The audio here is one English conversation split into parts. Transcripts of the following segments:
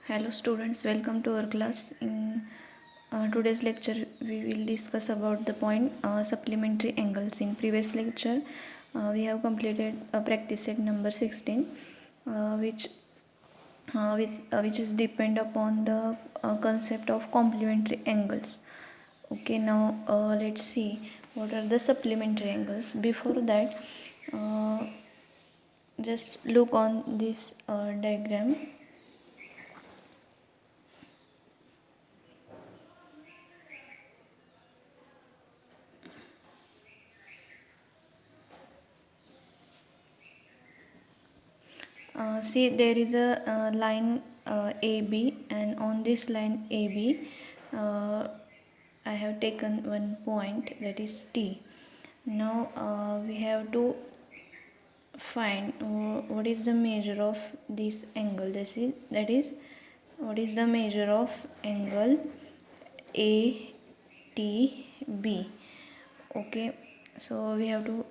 Hello students, welcome to our class. In today's lecture, we will discuss about the point supplementary angles. In previous lecture, we have completed practice set number 16, which is depend upon the concept of complementary angles. Okay, now let's see what are the supplementary angles. Before that, just look on this diagram. See, there is a line AB, and on this line AB, I have taken one point, that is T. Now we have to find what is the measure of this angle. That is what is the measure of angle ATB. Okay, so we have to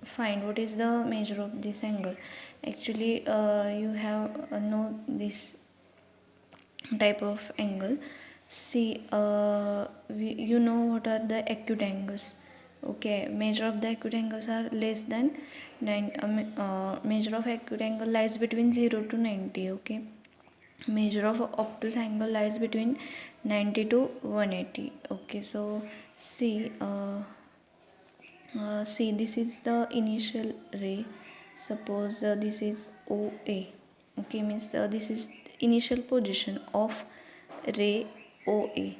find what is the measure of this angle. Actually you have know this type of angle. See, you know what are the acute angles. Okay, measure of the acute angles are less than 9. Measure of acute angle lies between 0 to 90. Okay, measure of obtuse angle lies between 90 to 180. Okay, so see, see, this is the initial ray. Suppose this is OA. Okay, means this is initial position of ray OA.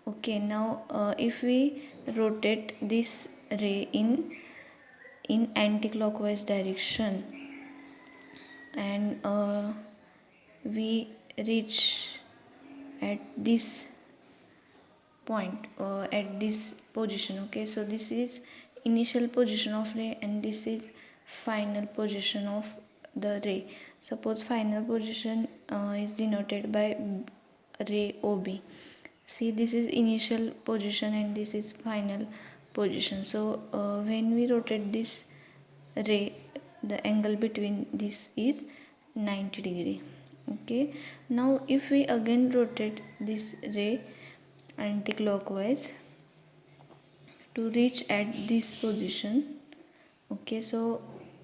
Okay, now if we rotate this ray in anti-clockwise direction, and we reach at this point at this position. Okay, so this is initial position of ray and this is final position of the ray. Suppose final position is denoted by ray OB. See, this is initial position and this is final position. So when we rotate this ray, the angle between this is 90 degree. Okay, now if we again rotate this ray anti-clockwise to reach at this position. Okay, so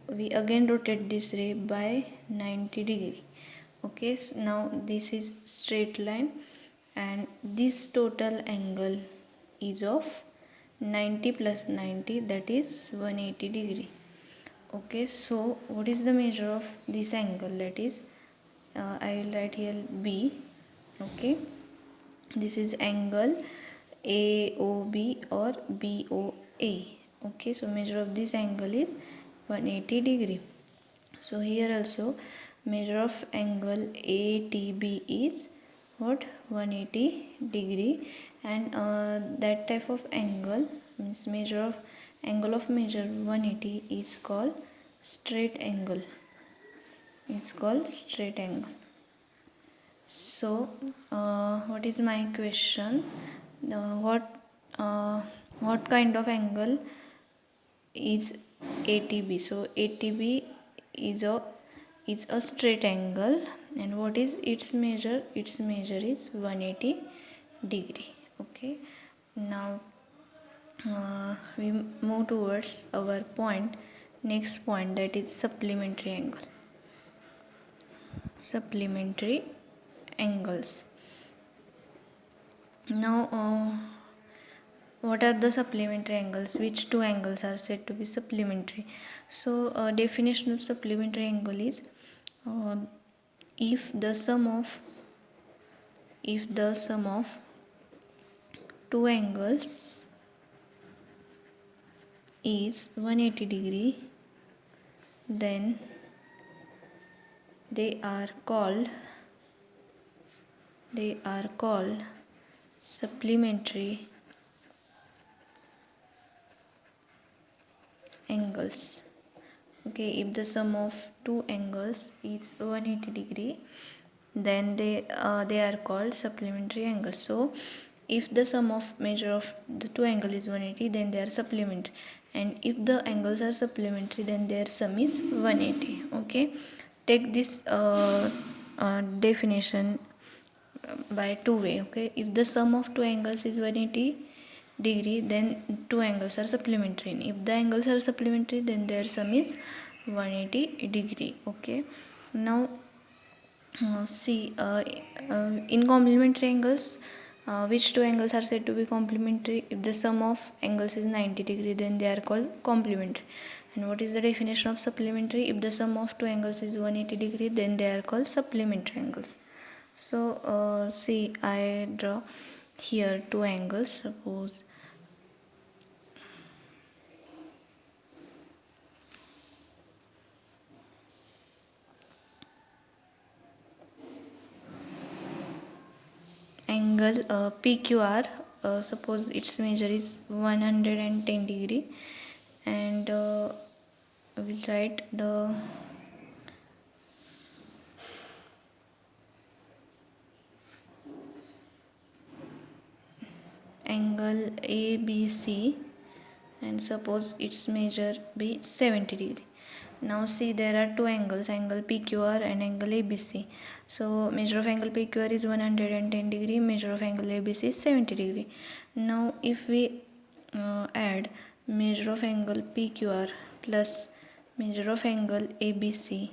we again rotate this ray by 90 degree. Okay, so now this is straight line and this total angle is of 90 plus 90, that is 180 degree. Okay, so what is the measure of this angle? That is I will write here B. Okay, this is angle AOB or BOA. Okay, so measure of this angle is 180 degree. So here also measure of angle ATB is what? 180 degree, and that type of angle means measure of angle of measure 180 is called straight angle. It's called straight angle. So what is my question? What kind of angle is ATB? So ATB is a straight angle, and what is its measure? Its measure is 180 degree. Okay, now we move towards our next point, that is supplementary angle. Supplementary angles. Now what are the supplementary angles? Which two angles are said to be supplementary? So definition of supplementary angle is uh, if the sum of two angles is 180 degree, then they are called supplementary angles. Okay, if the sum of two angles is 180 degree, then they are called supplementary angles. So if the sum of measure of the two angle is 180, then they are supplementary, and if the angles are supplementary, then their sum is 180. Okay, take this definition by two way. Okay, if the sum of two angles is 180 degree, then two angles are supplementary. And if the angles are supplementary, then their sum is 180 degree. Okay, now see, in complementary angles, which two angles are said to be complementary? If the sum of angles is 90 degree, then they are called complementary. And what is the definition of supplementary? If the sum of two angles is 180 degree, then they are called supplementary angles. So see, I draw here two angles. Suppose angle PQR, suppose its measure is 110 degree, and I will write the angle ABC, and suppose its measure be 70 degree. Now see, there are two angles, angle PQR and angle ABC. So measure of angle PQR is 110 degree, measure of angle ABC is 70 degree. Now if we add measure of angle PQR plus measure of angle ABC,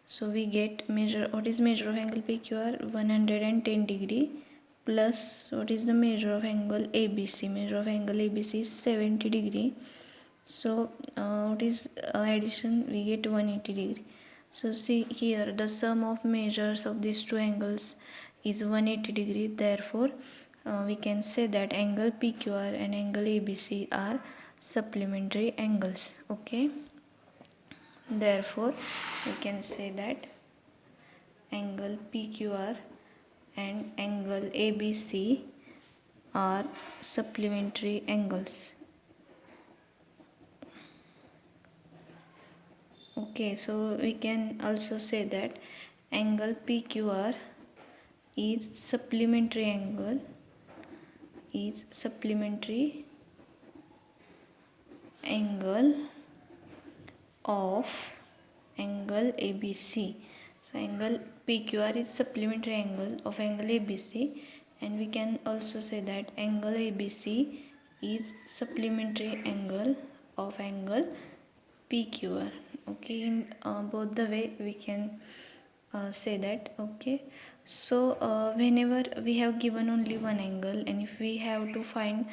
so we get measure, what is measure of angle PQR? 110 degree plus what is the measure of angle ABC? Measure of angle ABC is 70 degree. So what is addition? We get 180 degree. So see here, the sum of measures of these two angles is 180 degree. Therefore we can say that angle PQR and angle ABC are supplementary angles. Okay, therefore we can say that angle PQR and angle ABC are supplementary angles. Okay, so we can also say that angle PQR is supplementary angle, of angle ABC. So angle PQR is supplementary angle of angle ABC, and we can also say that angle ABC is supplementary angle of angle PQR. Okay, in both the way we can say that. Okay, so whenever we have given only one angle, and if we have to find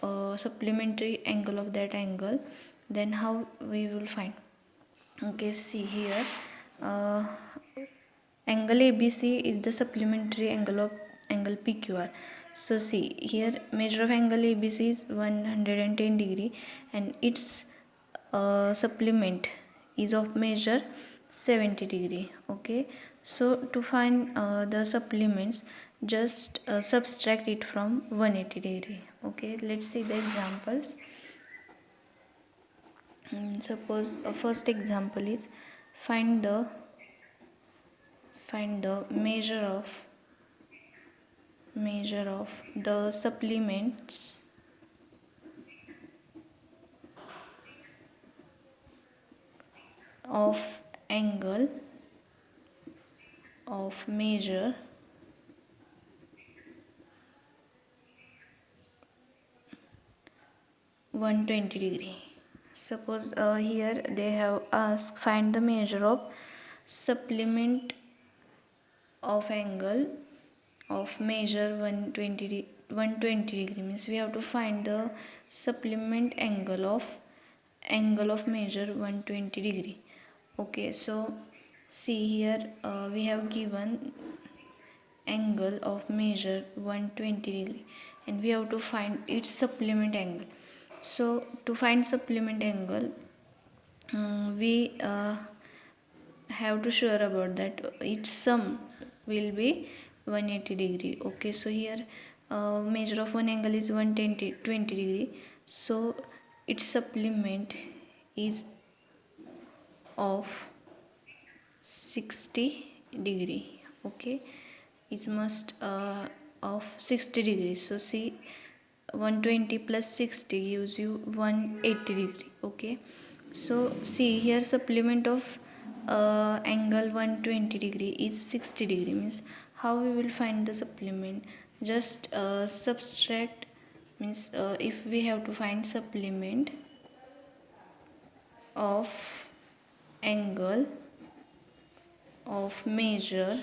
supplementary angle of that angle, then how we will find? Okay, see here, angle ABC is the supplementary angle of angle PQR. So see here, measure of angle ABC is 110 degree, and its supplement is of measure 70 degree. Okay, so to find the supplements, just subtract it from 180 degree. Okay, let's see the examples. Suppose first example is find the measure of the supplements of angle of measure 120 degree. Suppose here they have asked find the measure of supplement of angle of measure 120 degree, means we have to find the supplement angle of measure 120 degree. Okay, so see here, we have given angle of measure 120 degree, and we have to find its supplement angle. So to find supplement angle, we have to sure about that its sum will be 180 degree. Okay, so here measure of one angle is 120 degree, so its supplement is of 60 degree. Okay, it must of 60 degrees. So see, 120 plus 60 gives you 180 degree. Okay, so see here, supplement of angle 120 degree is 60 degree, means how we will find the supplement? Just subtract, means if we have to find supplement of angle of measure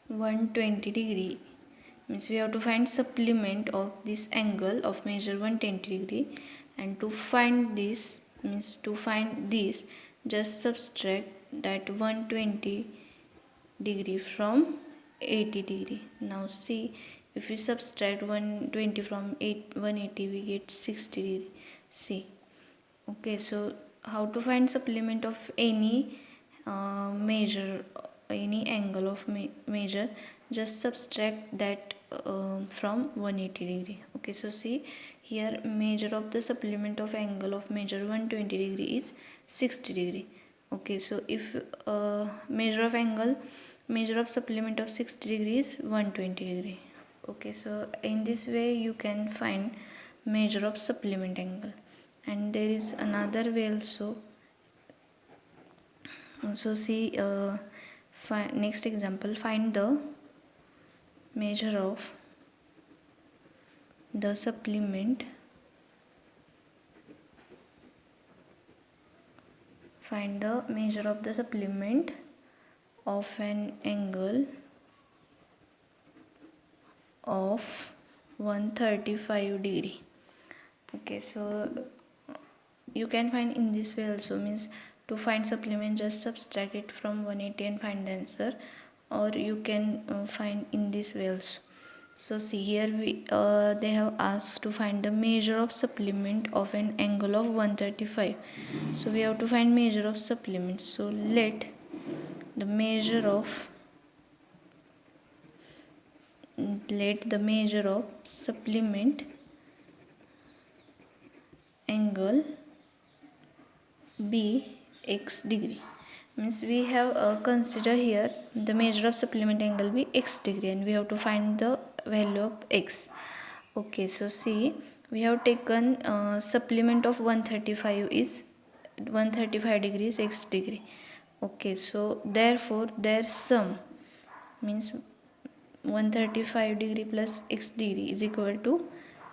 120 degree, means we have to find supplement of this angle of measure 120 degree, and to find this, means to find this, just subtract that 120 degree from 80 degree. Now see, if we subtract 120 from 180, we get 60 degree. See, okay, so how to find supplement of any measure, any angle of measure? Just subtract that from 180 degree. Okay, so see here, measure of the supplement of angle of measure 120 degree is 60 degree. Okay, so if measure of supplement of 60 degree is 120 degree. Okay, so in this way you can find measure of supplement angle. And there is another way also. So see, next example, find the measure of the supplement, find the measure of the supplement of an angle of 135 degree. Okay, so you can find in this way also, means to find supplement just subtract it from 180 and find the answer, or you can find in this way also. So see here, they have asked to find the measure of supplement of an angle of 135. So we have to find measure of supplement. So let the measure of supplement angle be x degree, means we have consider here the measure of supplement angle be x degree, and we have to find the value of x. Okay, so see, we have taken supplement of 135 is 135 degrees x degree. Okay, so therefore their sum, means 135 degree plus x degree is equal to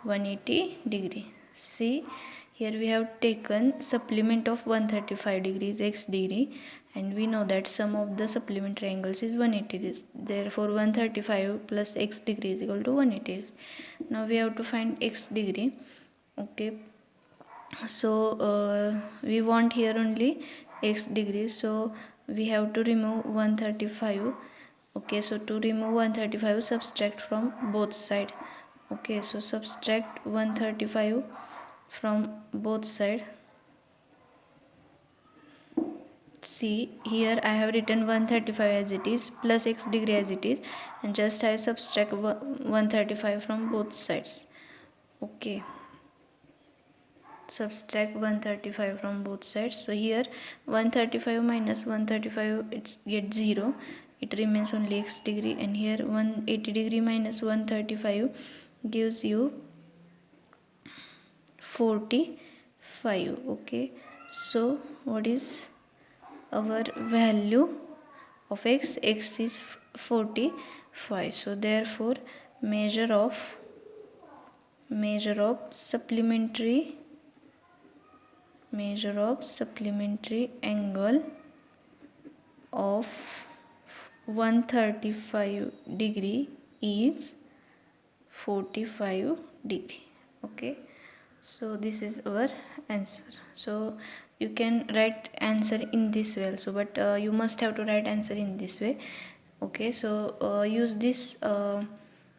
180 degree. See, here we have taken supplement of 135 degrees x degree, and we know that sum of the supplementary angles is 180 degrees. Therefore 135 plus x degree is equal to 180. Now we have to find x degree. Okay, so we want here only x degree, so we have to remove 135. Okay, so to remove 135, subtract from both sides. Okay, so subtract 135 from both sides. See, here I have written 135 as it is plus x degree as it is, and just I subtract 135 from both sides. Okay, subtract 135 from both sides. So here 135 minus 135, it gets 0, it remains only x degree, and here 180 degree minus 135 gives you 45. Okay, so what is our value of x? X is 45. So therefore measure of supplementary angle of 135 degree is 45 degree. Okay, so this is our answer. So you can write answer in this way also, but you must have to write answer in this way. Okay, so use this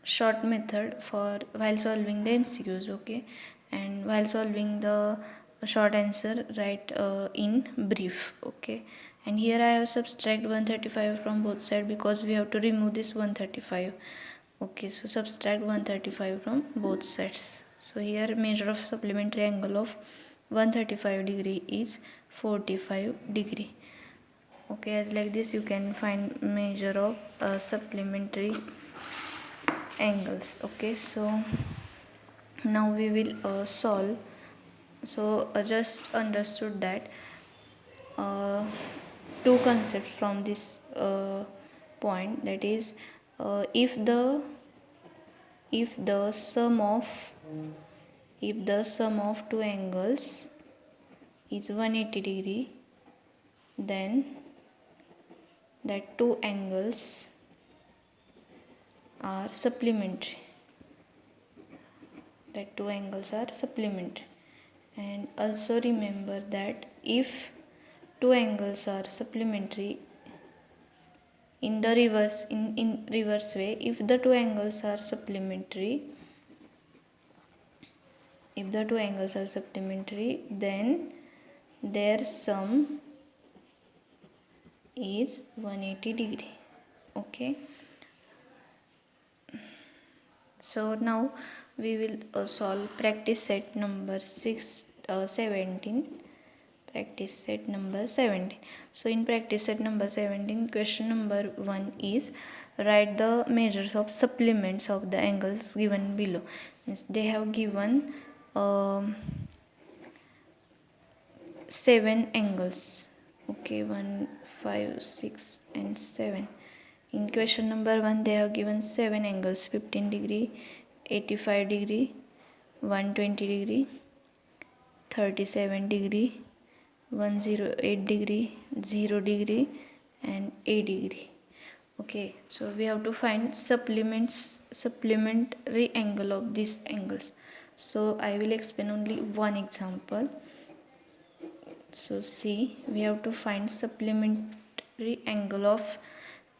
short method for while solving the MCQs. Okay, and while solving the short answer, write in brief. Okay, and here I have subtract 135 from both sides because we have to remove this 135. Okay, so subtract 135 from both sides. So here measure of supplementary angle of 135 degree is 45 degree. Okay, as like this you can find measure of supplementary angles. Okay, so now we will solve. So just understood that two concepts from this point, that is if the sum of two angles is 180 degree, then that two angles are supplementary. And also remember that if two angles are supplementary, in the reverse way, if the two angles are supplementary, then their sum is 180 degree. Okay, so now we will solve practice set number 17. Practice set number 17. So in practice set number 17, question number 1 is write the measures of supplements of the angles given below. Means they have given 7 angles. Okay, 1, 5, 6 and 7. In question number 1 they have given 7 angles: 15 degree, 85 degree, 120 degree, 37 degree, 108 degree, 0 degree and 8 degree. Okay, so we have to find supplementary angle of these angles. So I will explain only one example. So see, we have to find supplementary angle of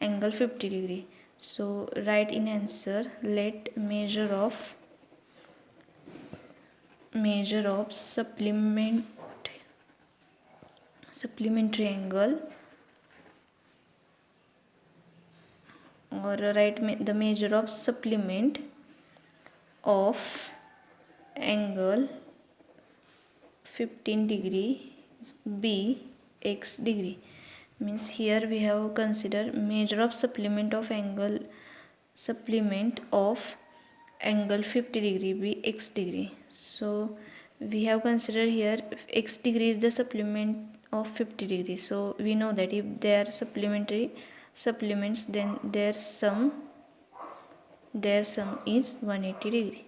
angle 50 degree. So write in answer, let measure of supplementary angle, or write the measure of supplement of angle 15 degree be x degree. Means here we have considered measure of supplement of angle 50 degree be x degree. So we have considered here x degree is the supplement of 50 degree. So we know that if they are supplements, then their sum is 180 degree.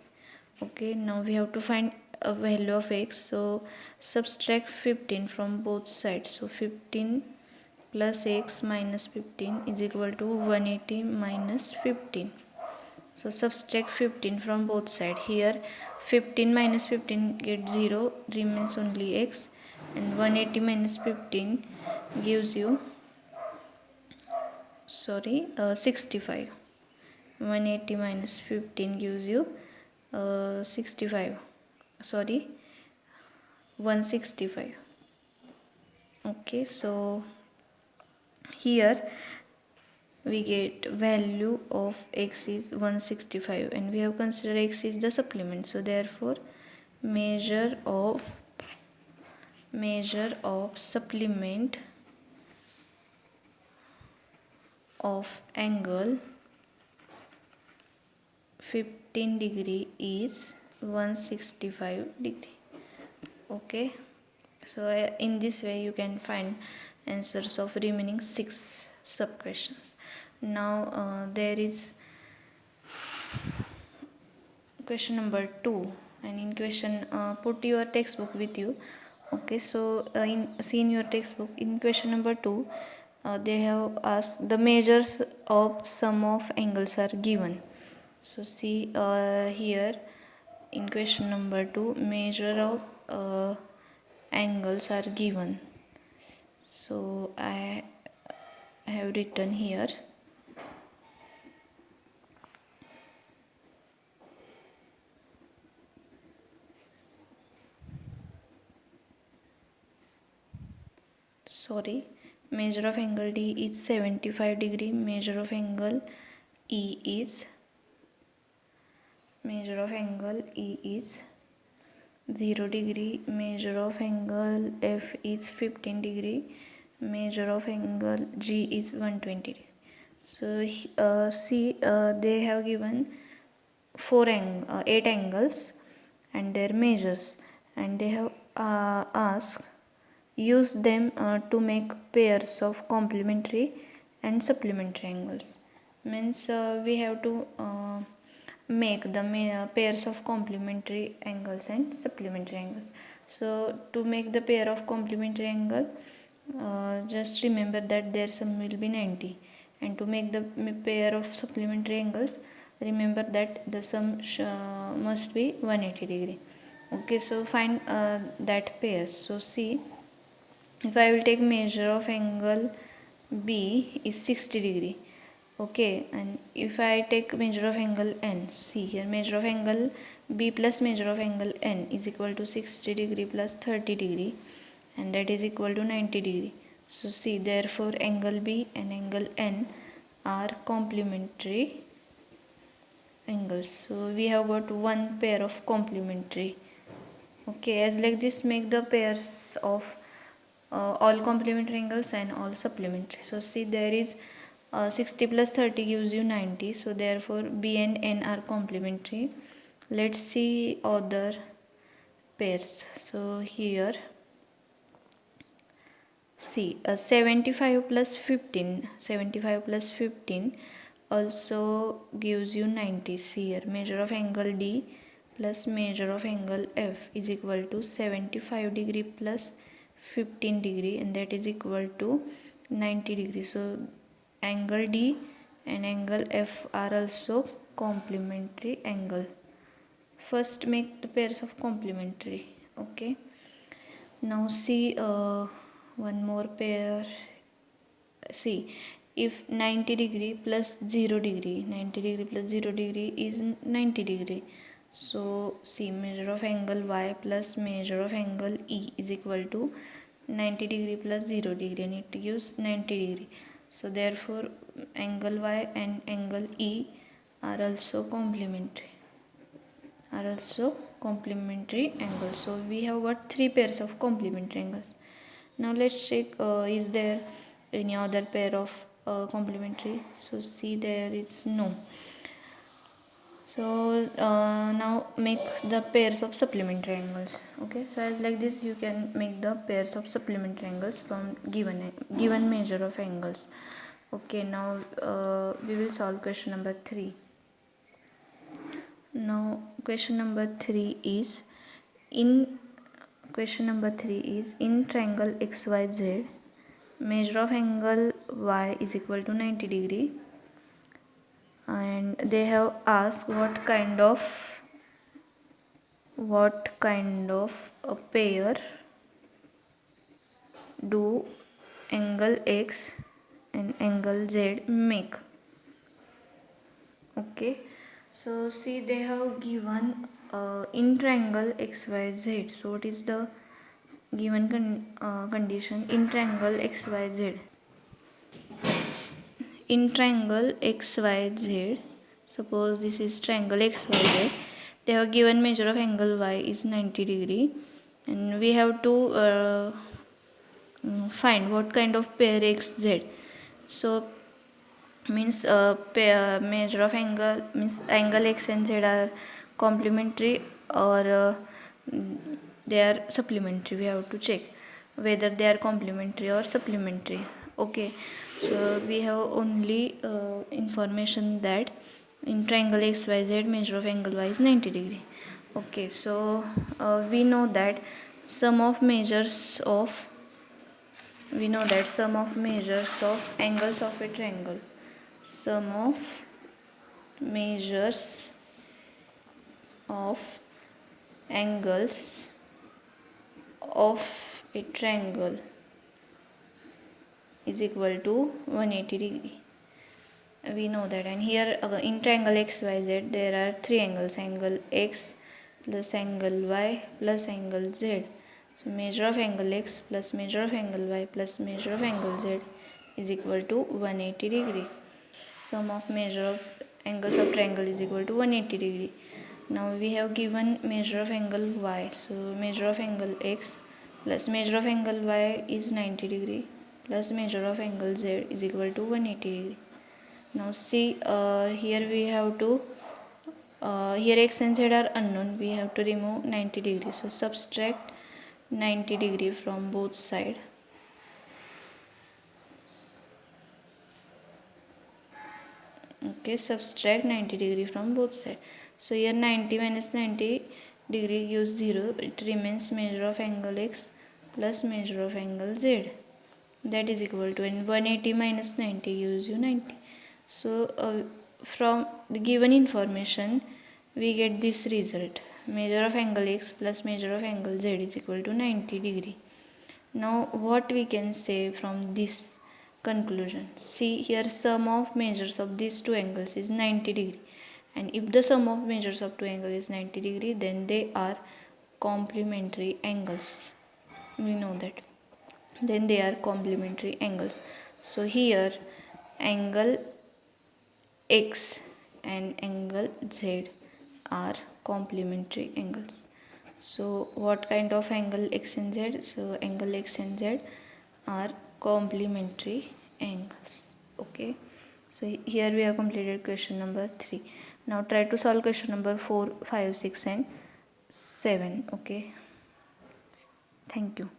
Okay, now we have to find a value of x. So subtract 15 from both sides. So 15 plus x minus 15 is equal to 180 minus 15. So subtract 15 from both sides. Here 15 minus 15 get 0, remains only x, and 180 minus 15 gives you 65. 180 minus 15 gives you 165. Okay, so here we get value of x is 165, and we have considered x is the supplement. So therefore measure of supplement of angle 15 degree is 165 degree. Okay, so in this way you can find answers of remaining 6 sub questions. Now there is question number 2, and in question put your textbook with you. Okay, so in your textbook, in question number 2 they have asked the measures of sum of angles are given. So see here in question number 2 measure of angles are given. So I have written here. Measure of angle D is 75 degree. Measure of angle E is 0 degree. Measure of angle F is 15 degree. Measure of angle G is 120 degree. So see they have given 8 angles and their measures, and they have asked use them to make pairs of complementary and supplementary angles. Means we have to make the pairs of complementary angles and supplementary angles. So to make the pair of complementary angle, just remember that their sum will be 90, and to make the pair of supplementary angles, remember that the sum must be 180 degree. Okay, so find that pairs. So see, if I will take measure of angle B is 60 degree. Okay, and if I take measure of angle N, see here, measure of angle B plus measure of angle N is equal to 60 degree plus 30 degree, and that is equal to 90 degree. So see, therefore angle B and angle N are complementary angles. So we have got one pair of complementary. Okay, as like this, make the pairs of all complementary angles and all supplementary. So see, there is 60 plus 30 gives you 90. So therefore B and N are complementary. Let's see other pairs. So here, see, 75 plus 15, 75 plus 15 also gives you 90. See here, measure of angle D plus measure of angle F is equal to 75 degree plus 15 degree, and that is equal to 90 degree. So angle D and angle F are also complementary angle. First make the pairs of complementary. Okay, now see one more pair. See, if 90 degree plus 0 degree, 90 degree plus 0 degree is 90 degree. So see, measure of angle Y plus measure of angle E is equal to 90 degree plus 0 degree, and it gives 90 degree. So therefore angle Y and angle E are also complementary, angles. So we have got three pairs of complementary angles. Now let's check, is there any other pair of complementary? So see, there is no. So now make the pairs of supplementary angles. Okay, so as like this, you can make the pairs of supplementary angles from given measure of angles. Okay, now we will solve question number 3. Now question number 3 is in triangle XYZ, measure of angle Y is equal to 90 degree, and they have asked what kind of a pair do angle X and angle Z make. Okay, so see, they have given in triangle XYZ. So what is the given condition in triangle XYZ? In triangle XYZ, suppose this is triangle XYZ, they have given measure of angle Y is 90 degree, and we have to find what kind of pair XZ. So means measure of angle means angle X and Z are complementary or they are supplementary. We have to check whether they are complementary or supplementary. Okay, so we have only information that in triangle XYZ measure of angle Y is 90 degree. Okay, so we know that sum of measures of angles of a triangle, sum of measures of angles of a triangle is equal to 180 degree. We know that, and here in triangle XYZ there are three angles, angle X plus angle Y plus angle Z. So measure of angle X plus measure of angle Y plus measure of angle Z is equal to 180 degree. Sum of measure of angles of triangle is equal to 180 degree. Now we have given measure of angle Y. So measure of angle X plus measure of angle Y is 90 degree plus measure of angle Z is equal to 180 degree. Now see, here we have to here X and Z are unknown, we have to remove 90 degree. So subtract 90 degree from both side. Okay, subtract 90 degree from both sides. So here 90 minus 90 degree gives 0. It remains measure of angle x plus measure of angle z. That is equal to, and 180 minus 90 gives you 90. So from the given information we get this result. Measure of angle x plus measure of angle z is equal to 90 degree. Now what we can say from this conclusion? See here, sum of measures of these two angles is 90 degree, and if the sum of measures of two angles is 90 degree, then they are complementary angles. We know that. Then they are complementary angles. So here angle x and angle z are complementary angles. So what kind of angle x and z? So angle x and z are complementary angles. Okay, so here we have completed question number 3. Now try to solve question number 4, 5, 6 and 7. Okay, thank you.